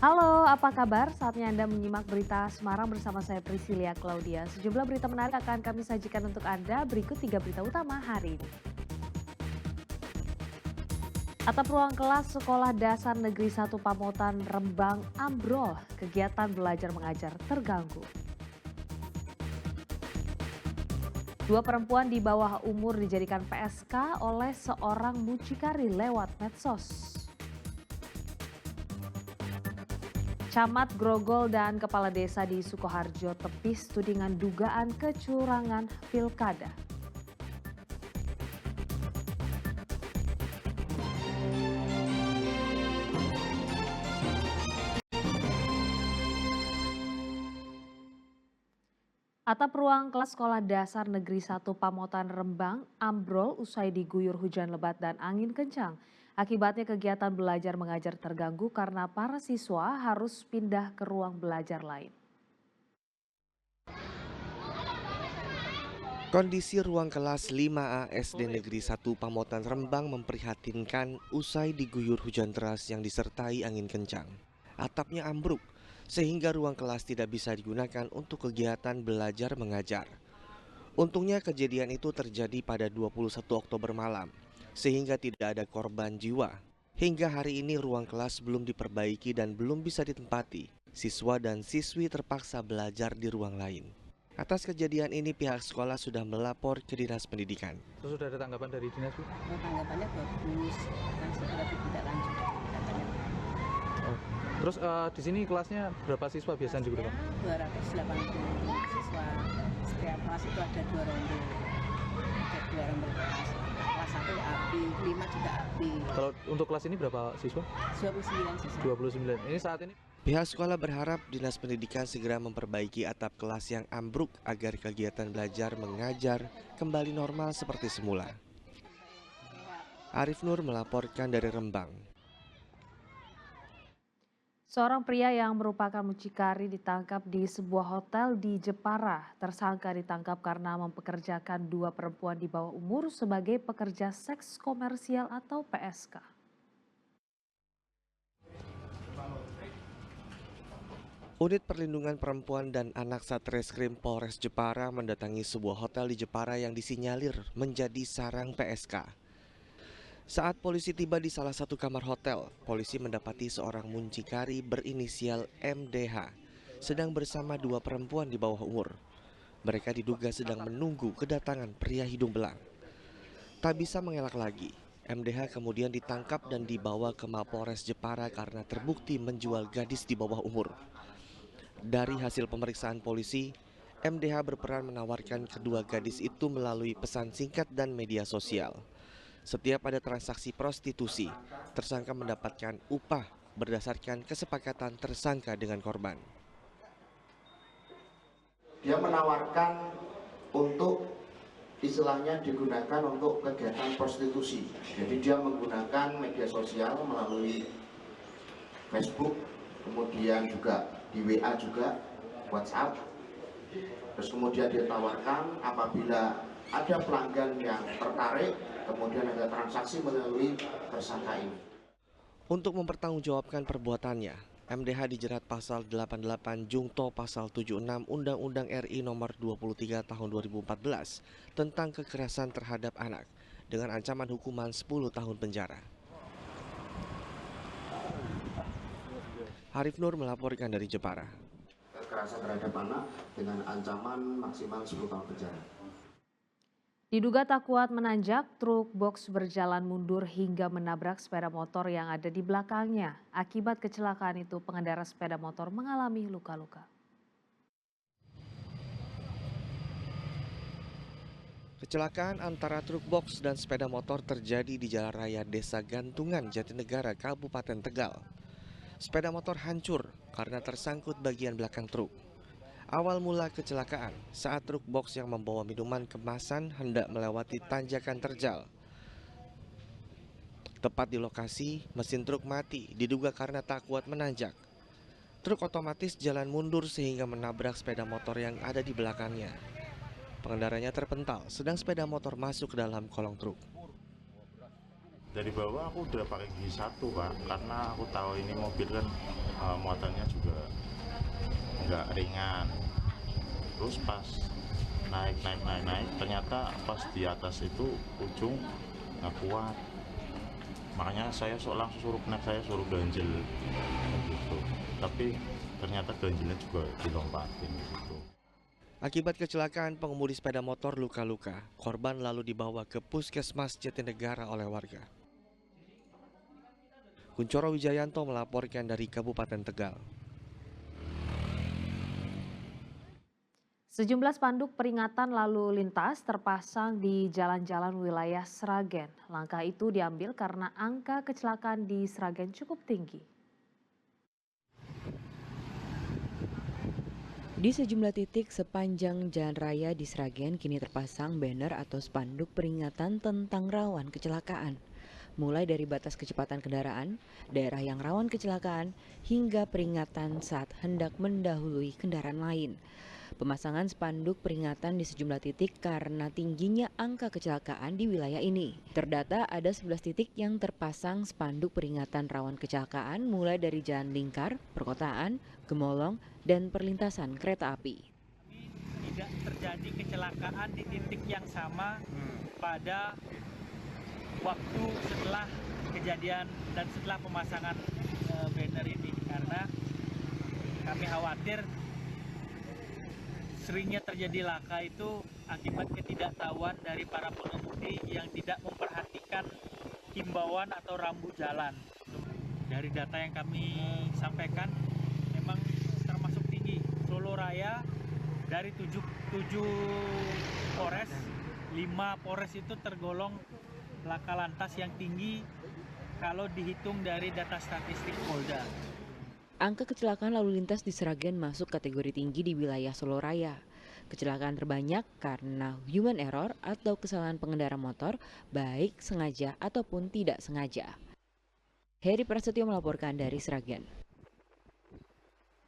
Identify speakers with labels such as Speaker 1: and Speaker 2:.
Speaker 1: Halo, apa kabar? Saatnya Anda menyimak berita Semarang bersama saya Priscilia Claudia. Sejumlah berita menarik akan kami sajikan untuk Anda. Berikut 3 berita utama hari ini. Atap ruang kelas Sekolah Dasar Negeri 1 Pamotan Rembang ambrol. Kegiatan belajar mengajar terganggu. Dua perempuan di bawah umur dijadikan PSK oleh seorang mucikari lewat medsos. Camat Grogol dan Kepala Desa di Sukoharjo tepis tudingan dugaan kecurangan pilkada. Atap ruang kelas Sekolah Dasar Negeri 1 Pamotan Rembang ambrol usai diguyur hujan lebat dan angin kencang. Akibatnya kegiatan belajar mengajar terganggu karena para siswa harus pindah ke ruang belajar lain.
Speaker 2: Kondisi ruang kelas 5A SD Negeri 1 Pamotan Rembang memprihatinkan usai diguyur hujan deras yang disertai angin kencang. Atapnya ambruk, sehingga ruang kelas tidak bisa digunakan untuk kegiatan belajar mengajar. Untungnya kejadian itu terjadi pada 21 Oktober malam, sehingga tidak ada korban jiwa. Hingga hari ini ruang kelas belum diperbaiki dan belum bisa ditempati. Siswa dan siswi terpaksa belajar di ruang lain. Atas kejadian ini pihak sekolah sudah melapor ke Dinas Pendidikan.
Speaker 3: Terus sudah ada tanggapan dari dinas, Bu?
Speaker 4: Tanggapannya bagus, akan segera ditindaklanjuti katanya.
Speaker 3: Oh. Terus di sini kelasnya berapa siswa biasanya digunakan?
Speaker 4: 280 siswa, setiap kelas itu ada 2 ronde. Ada 2 ronde kelas. Kelas 1 AB, 5 juga AB.
Speaker 3: Kalau untuk kelas ini berapa siswa?
Speaker 4: 29 siswa.
Speaker 3: 29. Ini saat ini
Speaker 2: Pihak sekolah berharap Dinas Pendidikan segera memperbaiki atap kelas yang ambruk agar kegiatan belajar mengajar kembali normal seperti semula. Arif Nur melaporkan dari Rembang.
Speaker 1: Seorang pria yang merupakan mucikari ditangkap di sebuah hotel di Jepara. Tersangka ditangkap karena mempekerjakan 2 perempuan di bawah umur sebagai pekerja seks komersial atau PSK.
Speaker 2: Unit Perlindungan Perempuan dan Anak Satreskrim Polres Jepara mendatangi sebuah hotel di Jepara yang disinyalir menjadi sarang PSK. Saat polisi tiba di salah satu kamar hotel, polisi mendapati seorang muncikari berinisial MDH sedang bersama 2 perempuan di bawah umur. Mereka diduga sedang menunggu kedatangan pria hidung belang. Tak bisa mengelak lagi, MDH kemudian ditangkap dan dibawa ke Mapolres Jepara karena terbukti menjual gadis di bawah umur. Dari hasil pemeriksaan polisi, MDH berperan menawarkan kedua gadis itu melalui pesan singkat dan media sosial. Setiap ada transaksi prostitusi, tersangka mendapatkan upah berdasarkan kesepakatan tersangka dengan korban.
Speaker 5: Dia menawarkan untuk istilahnya digunakan untuk kegiatan prostitusi. Jadi dia menggunakan media sosial melalui Facebook, kemudian juga di WA juga, WhatsApp. Terus kemudian dia tawarkan apabila ada pelanggan yang tertarik, kemudian ada transaksi melalui tersangka ini.
Speaker 2: Untuk mempertanggungjawabkan perbuatannya, MDH dijerat pasal 88 Jungto pasal 76 Undang-Undang RI nomor 23 tahun 2014 tentang kekerasan terhadap anak dengan ancaman hukuman 10 tahun penjara. Arif Nur melaporkan dari Jepara.
Speaker 5: Kekerasan terhadap anak dengan ancaman maksimal 10 tahun penjara.
Speaker 1: Diduga tak kuat menanjak, truk box berjalan mundur hingga menabrak sepeda motor yang ada di belakangnya. Akibat kecelakaan itu, pengendara sepeda motor mengalami luka-luka.
Speaker 2: Kecelakaan antara truk box dan sepeda motor terjadi di Jalan Raya Desa Gantungan, Jatinegara, Kabupaten Tegal. Sepeda motor hancur karena tersangkut bagian belakang truk. Awal mula kecelakaan saat truk box yang membawa minuman kemasan hendak melewati tanjakan terjal. Tepat di lokasi, mesin truk mati diduga karena tak kuat menanjak. Truk otomatis jalan mundur sehingga menabrak sepeda motor yang ada di belakangnya. Pengendaranya terpental, sedang sepeda motor masuk ke dalam kolong truk.
Speaker 6: Dari bawah aku udah pakai gigi 1 Pak, karena aku tahu ini mobil kan muatannya juga nggak ringan. Terus pas naik, ternyata pas di atas itu ujung nggak kuat. Makanya saya langsung suruh naik, saya suruh ganjel gitu. Tapi ternyata ganjelnya juga dilompatin gitu.
Speaker 2: Akibat kecelakaan, pengemudi sepeda motor luka-luka. Korban lalu dibawa ke Puskesmas Jatinegara oleh warga. Kuncoro Wijayanto melaporkan dari Kabupaten Tegal.
Speaker 1: Sejumlah spanduk peringatan lalu lintas terpasang di jalan-jalan wilayah Sragen. Langkah itu diambil karena angka kecelakaan di Sragen cukup tinggi.
Speaker 7: Di sejumlah titik sepanjang jalan raya di Sragen kini terpasang banner atau spanduk peringatan tentang rawan kecelakaan. Mulai dari batas kecepatan kendaraan, daerah yang rawan kecelakaan, hingga peringatan saat hendak mendahului kendaraan lain. Pemasangan spanduk peringatan di sejumlah titik karena tingginya angka kecelakaan di wilayah ini. Terdata ada 11 titik yang terpasang spanduk peringatan rawan kecelakaan mulai dari Jalan Lingkar, Perkotaan, Gemolong, dan perlintasan kereta api.
Speaker 8: Tidak terjadi kecelakaan di titik yang sama pada waktu setelah kejadian dan setelah pemasangan banner ini, karena kami khawatir seringnya terjadi laka itu akibat ketidaktahuan dari para pengemudi yang tidak memperhatikan himbauan atau rambu jalan. Dari data yang kami sampaikan memang termasuk tinggi. Solo Raya dari 7 Polres, 5 Polres itu tergolong laka lantas yang tinggi kalau dihitung dari data statistik Polda.
Speaker 7: Angka kecelakaan lalu lintas di Sragen masuk kategori tinggi di wilayah Solo Raya. Kecelakaan terbanyak karena human error atau kesalahan pengendara motor, baik sengaja ataupun tidak sengaja. Heri Prasetyo melaporkan dari Sragen.